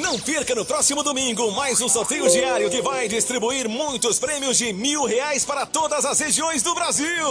Não perca no próximo domingo mais um sorteio diário que vai distribuir muitos prêmios de R$1.000 para todas as regiões do Brasil.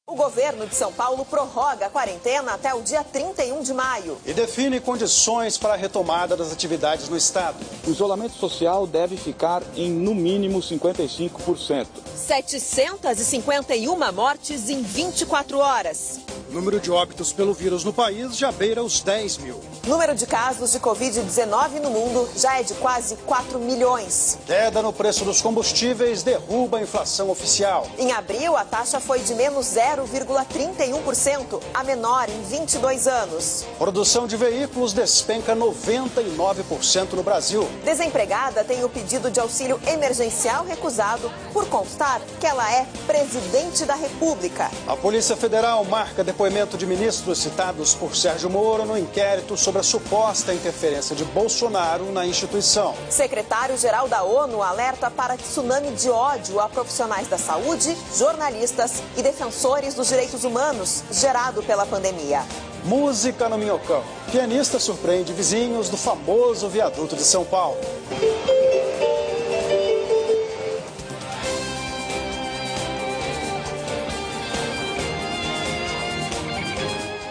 O governo de São Paulo prorroga a quarentena até o dia 31 de maio. E define condições para a retomada das atividades no estado. O isolamento social deve ficar em, no mínimo, 55%. 751 mortes em 24 horas. O número de óbitos pelo vírus no país já beira os 10 mil. O número de casos de Covid-19 no mundo já é de quase 4 milhões. Queda no preço dos combustíveis derruba a inflação oficial. Em abril, a taxa foi de menos 0,31%, a menor em 22 anos. Produção de veículos despenca 99% no Brasil. Desempregada tem o pedido de auxílio emergencial recusado por constar que ela é presidente da República. A Polícia Federal marca depoimento de ministros citados por Sérgio Moro no inquérito sobre a suposta interferência de Bolsonaro na instituição. Secretário-geral da ONU alerta para tsunami de ódio a profissionais da saúde, jornalistas e defensores dos direitos humanos gerado pela pandemia. Música no Minhocão. Pianista surpreende vizinhos do famoso viaduto de São Paulo.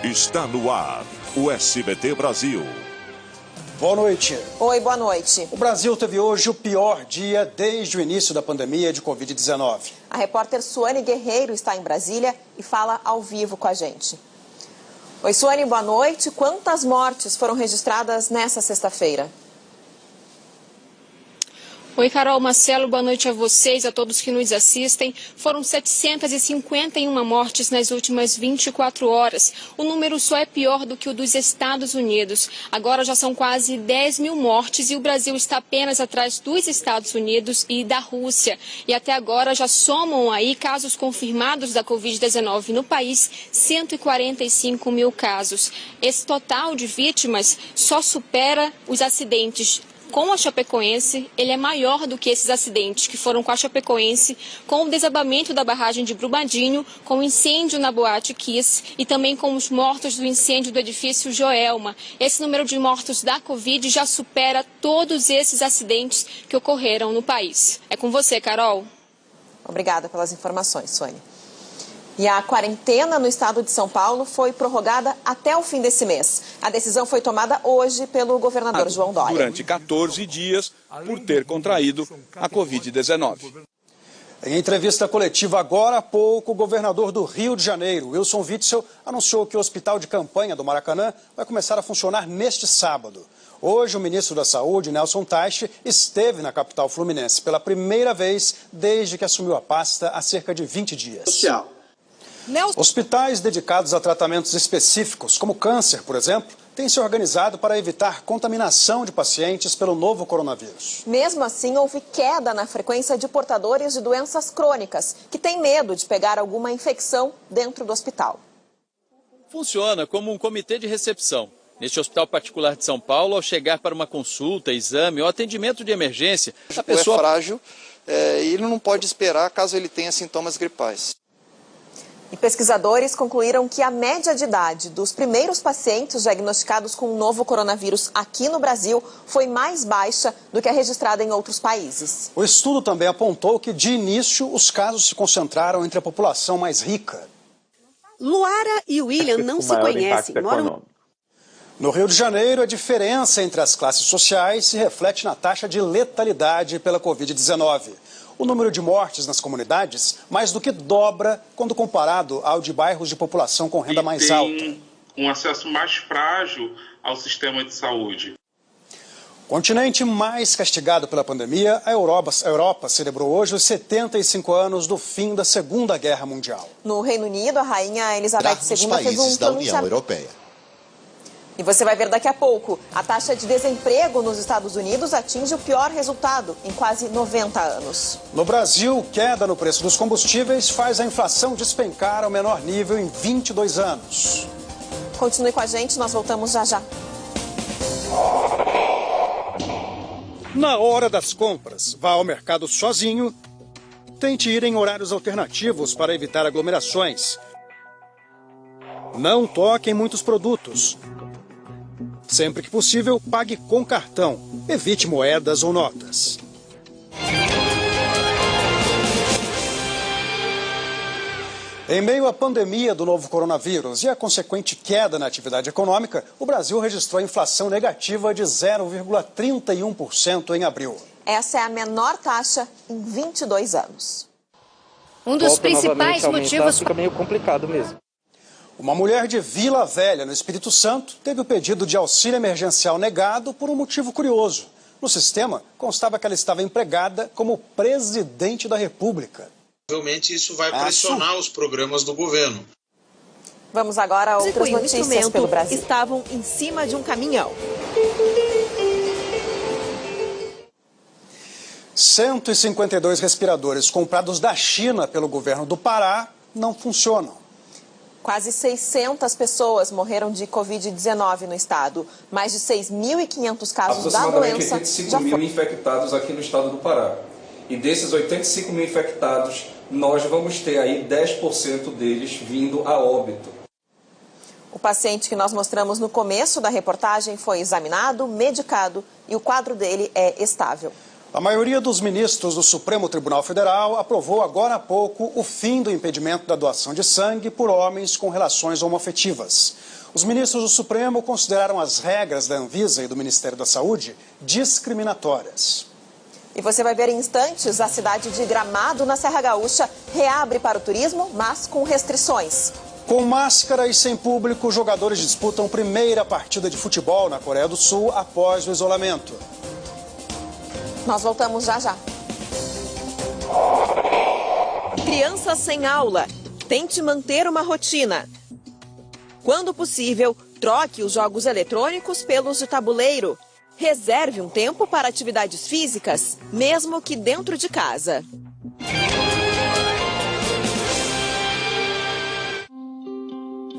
Está no ar, o SBT Brasil. Boa noite. Oi, boa noite. O Brasil teve hoje o pior dia desde o início da pandemia de Covid-19. A repórter Suane Guerreiro está em Brasília e fala ao vivo com a gente. Oi, Suane, boa noite. Quantas mortes foram registradas nessa sexta-feira? Oi, Carol, Marcelo, boa noite a vocês, a todos que nos assistem. Foram 751 mortes nas últimas 24 horas. O número só é pior do que o dos Estados Unidos. Agora já são quase 10 mil mortes e o Brasil está apenas atrás dos Estados Unidos e da Rússia. E até agora já somam aí casos confirmados da Covid-19 no país, 145 mil casos. Esse total de vítimas só supera os acidentes com a Chapecoense. Ele é maior do que esses acidentes que foram com a Chapecoense, com o desabamento da barragem de Brumadinho, com o incêndio na Boate Kiss e também com os mortos do incêndio do edifício Joelma. Esse número de mortos da Covid já supera todos esses acidentes que ocorreram no país. É com você, Carol. Obrigada pelas informações, Suane. E a quarentena no estado de São Paulo foi prorrogada até o fim desse mês. A decisão foi tomada hoje pelo governador João Dória. Durante 14 dias, por ter contraído a Covid-19. Em entrevista coletiva agora há pouco, o governador do Rio de Janeiro, Wilson Witzel, anunciou que o hospital de campanha do Maracanã vai começar a funcionar neste sábado. Hoje, o ministro da Saúde, Nelson Taixe, esteve na capital fluminense pela primeira vez desde que assumiu a pasta há cerca de 20 dias. Hospitais dedicados a tratamentos específicos, como câncer, por exemplo, têm se organizado para evitar contaminação de pacientes pelo novo coronavírus. Mesmo assim, houve queda na frequência de portadores de doenças crônicas, que têm medo de pegar alguma infecção dentro do hospital. Funciona como um comitê de recepção. Neste hospital particular de São Paulo, ao chegar para uma consulta, exame ou atendimento de emergência, a pessoa é frágil e ele não pode esperar caso ele tenha sintomas gripais. E pesquisadores concluíram que a média de idade dos primeiros pacientes diagnosticados com o novo coronavírus aqui no Brasil foi mais baixa do que a registrada em outros países. O estudo também apontou que, de início, os casos se concentraram entre a população mais rica. Luara e William não se conhecem. No Rio de Janeiro, a diferença entre as classes sociais se reflete na taxa de letalidade pela Covid-19. O número de mortes nas comunidades mais do que dobra quando comparado ao de bairros de população com renda mais alta. Tem um acesso mais frágil ao sistema de saúde. Continente mais castigado pela pandemia, a Europa celebrou hoje os 75 anos do fim da Segunda Guerra Mundial. No Reino Unido, a rainha Elizabeth II fez um da União Europeia. E você vai ver daqui a pouco, a taxa de desemprego nos Estados Unidos atinge o pior resultado em quase 90 anos. No Brasil, queda no preço dos combustíveis faz a inflação despencar ao menor nível em 22 anos. Continue com a gente, nós voltamos já já. Na hora das compras, vá ao mercado sozinho. Tente ir em horários alternativos para evitar aglomerações. Não toque em muitos produtos. Sempre que possível, pague com cartão. Evite moedas ou notas. Em meio à pandemia do novo coronavírus e a consequente queda na atividade econômica, o Brasil registrou inflação negativa de 0,31% em abril. Essa é a menor taxa em 22 anos. Um dos principais motivos... Fica meio complicado mesmo. Uma mulher de Vila Velha, no Espírito Santo, teve o pedido de auxílio emergencial negado por um motivo curioso. No sistema, constava que ela estava empregada como presidente da República. Provavelmente isso vai pressionar os programas do governo. Vamos agora a outras notícias pelo Brasil. Estavam em cima de um caminhão. 152 respiradores comprados da China pelo governo do Pará não funcionam. Quase 600 pessoas morreram de Covid-19 no estado. Mais de 6.500 casos da doença. 85 mil infectados aqui no estado do Pará. E desses 85 mil infectados, nós vamos ter aí 10% deles vindo a óbito. O paciente que nós mostramos no começo da reportagem foi examinado, medicado e o quadro dele é estável. A maioria dos ministros do Supremo Tribunal Federal aprovou agora há pouco o fim do impedimento da doação de sangue por homens com relações homoafetivas. Os ministros do Supremo consideraram as regras da Anvisa e do Ministério da Saúde discriminatórias. E você vai ver em instantes, a cidade de Gramado, na Serra Gaúcha, reabre para o turismo, mas com restrições. Com máscara e sem público, jogadores disputam primeira partida de futebol na Coreia do Sul após o isolamento. Nós voltamos já já. Criança sem aula. Tente manter uma rotina. Quando possível, troque os jogos eletrônicos pelos de tabuleiro. Reserve um tempo para atividades físicas, mesmo que dentro de casa.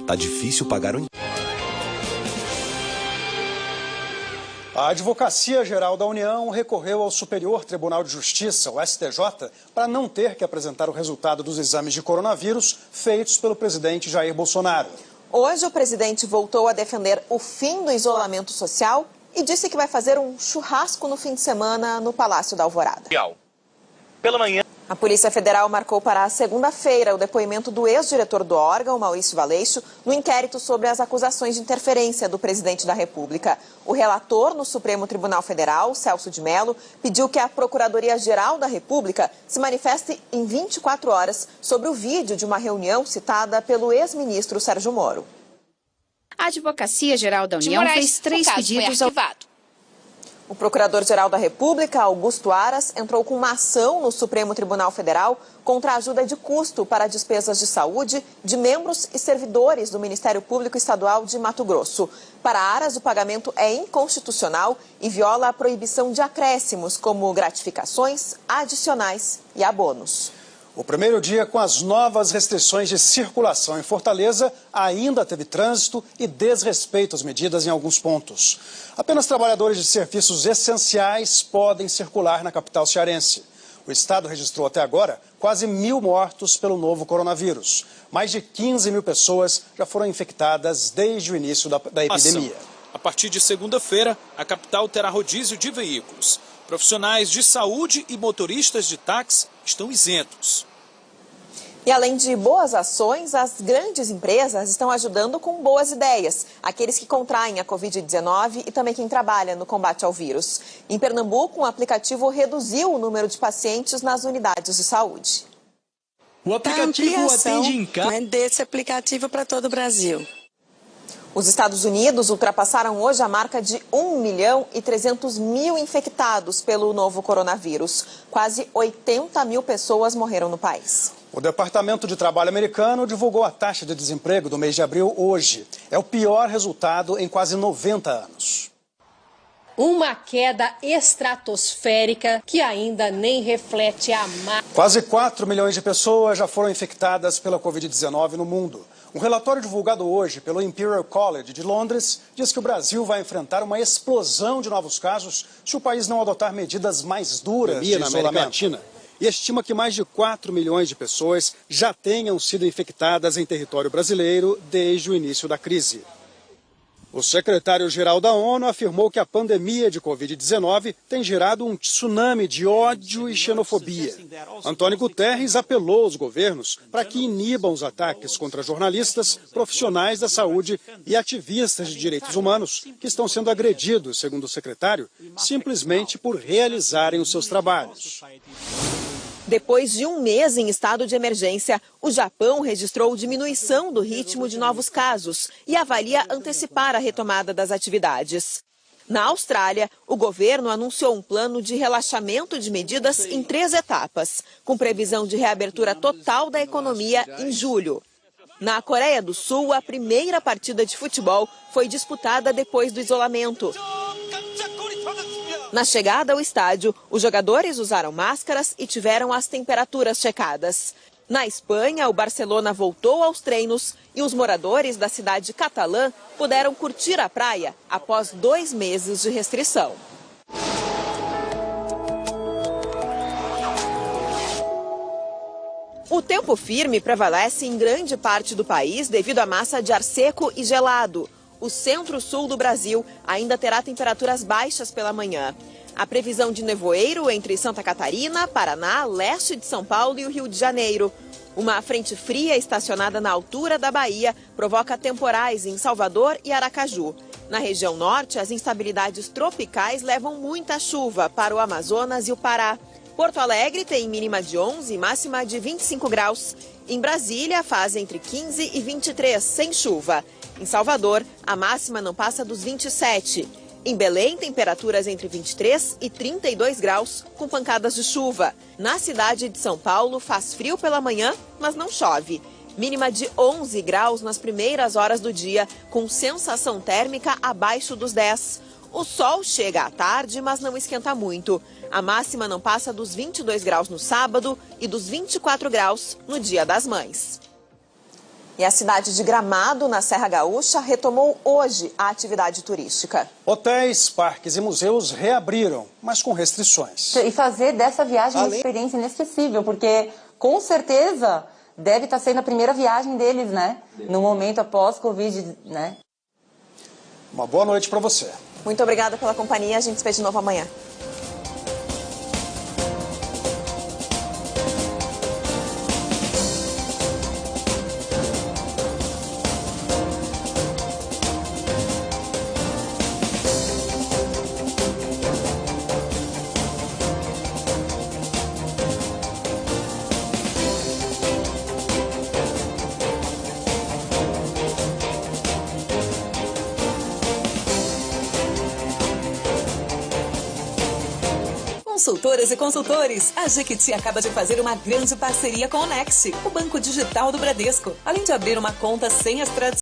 Tá difícil pagar o... A Advocacia Geral da União recorreu ao Superior Tribunal de Justiça, o STJ, para não ter que apresentar o resultado dos exames de coronavírus feitos pelo presidente Jair Bolsonaro. Hoje, o presidente voltou a defender o fim do isolamento social e disse que vai fazer um churrasco no fim de semana no Palácio da Alvorada. Pela manhã. A Polícia Federal marcou para a segunda-feira o depoimento do ex-diretor do órgão, Maurício Valeixo, no inquérito sobre as acusações de interferência do presidente da República. O relator no Supremo Tribunal Federal, Celso de Mello, pediu que a Procuradoria-Geral da República se manifeste em 24 horas sobre o vídeo de uma reunião citada pelo ex-ministro Sérgio Moro. A Advocacia Geral da União fez 3 pedidos ao... O Procurador-Geral da República, Augusto Aras, entrou com uma ação no Supremo Tribunal Federal contra a ajuda de custo para despesas de saúde de membros e servidores do Ministério Público Estadual de Mato Grosso. Para Aras, o pagamento é inconstitucional e viola a proibição de acréscimos, como gratificações, adicionais e abonos. O primeiro dia com as novas restrições de circulação em Fortaleza ainda teve trânsito e desrespeito às medidas em alguns pontos. Apenas trabalhadores de serviços essenciais podem circular na capital cearense. O estado registrou até agora quase 1.000 mortos pelo novo coronavírus. Mais de 15 mil pessoas já foram infectadas desde o início da epidemia. A partir de segunda-feira, a capital terá rodízio de veículos. Profissionais de saúde e motoristas de táxi estão isentos. E além de boas ações, as grandes empresas estão ajudando com boas ideias. Aqueles que contraem a Covid-19 e também quem trabalha no combate ao vírus. Em Pernambuco, um aplicativo reduziu o número de pacientes nas unidades de saúde. O aplicativo atende em casa. Desse aplicativo para todo o Brasil. Os Estados Unidos ultrapassaram hoje a marca de 1.300.000 infectados pelo novo coronavírus. Quase 80 mil pessoas morreram no país. O Departamento de Trabalho americano divulgou a taxa de desemprego do mês de abril hoje. É o pior resultado em quase 90 anos. Uma queda estratosférica que ainda nem reflete a Quase 4 milhões de pessoas já foram infectadas pela Covid-19 no mundo. Um relatório divulgado hoje pelo Imperial College de Londres diz que o Brasil vai enfrentar uma explosão de novos casos se o país não adotar medidas mais duras de isolamento. E estima que mais de 4 milhões de pessoas já tenham sido infectadas em território brasileiro desde o início da crise. O secretário-geral da ONU afirmou que a pandemia de Covid-19 tem gerado um tsunami de ódio e xenofobia. Antônio Guterres apelou aos governos para que inibam os ataques contra jornalistas, profissionais da saúde e ativistas de direitos humanos que estão sendo agredidos, segundo o secretário, simplesmente por realizarem os seus trabalhos. Depois de um mês em estado de emergência, o Japão registrou diminuição do ritmo de novos casos e avalia antecipar a retomada das atividades. Na Austrália, o governo anunciou um plano de relaxamento de medidas em 3 etapas, com previsão de reabertura total da economia em julho. Na Coreia do Sul, a primeira partida de futebol foi disputada depois do isolamento. Na chegada ao estádio, os jogadores usaram máscaras e tiveram as temperaturas checadas. Na Espanha, o Barcelona voltou aos treinos e os moradores da cidade catalã puderam curtir a praia após 2 meses de restrição. O tempo firme prevalece em grande parte do país devido à massa de ar seco e gelado. O centro-sul do Brasil ainda terá temperaturas baixas pela manhã. A previsão de nevoeiro entre Santa Catarina, Paraná, leste de São Paulo e o Rio de Janeiro. Uma frente fria estacionada na altura da Bahia provoca temporais em Salvador e Aracaju. Na região norte, as instabilidades tropicais levam muita chuva para o Amazonas e o Pará. Porto Alegre tem mínima de 11 e máxima de 25 graus. Em Brasília, faz entre 15 e 23, sem chuva. Em Salvador, a máxima não passa dos 27. Em Belém, temperaturas entre 23 e 32 graus, com pancadas de chuva. Na cidade de São Paulo, faz frio pela manhã, mas não chove. Mínima de 11 graus nas primeiras horas do dia, com sensação térmica abaixo dos 10. O sol chega à tarde, mas não esquenta muito. A máxima não passa dos 22 graus no sábado e dos 24 graus no Dia das Mães. E a cidade de Gramado, na Serra Gaúcha, retomou hoje a atividade turística. Hotéis, parques e museus reabriram, mas com restrições. E fazer dessa viagem uma experiência inesquecível, porque com certeza deve estar sendo a primeira viagem deles, né? No momento após Covid, né? Uma boa noite para você. Muito obrigada pela companhia, a gente se vê de novo amanhã. Consultoras e consultores, a Jequiti acaba de fazer uma grande parceria com o Next, o banco digital do Bradesco. Além de abrir uma conta sem as tradições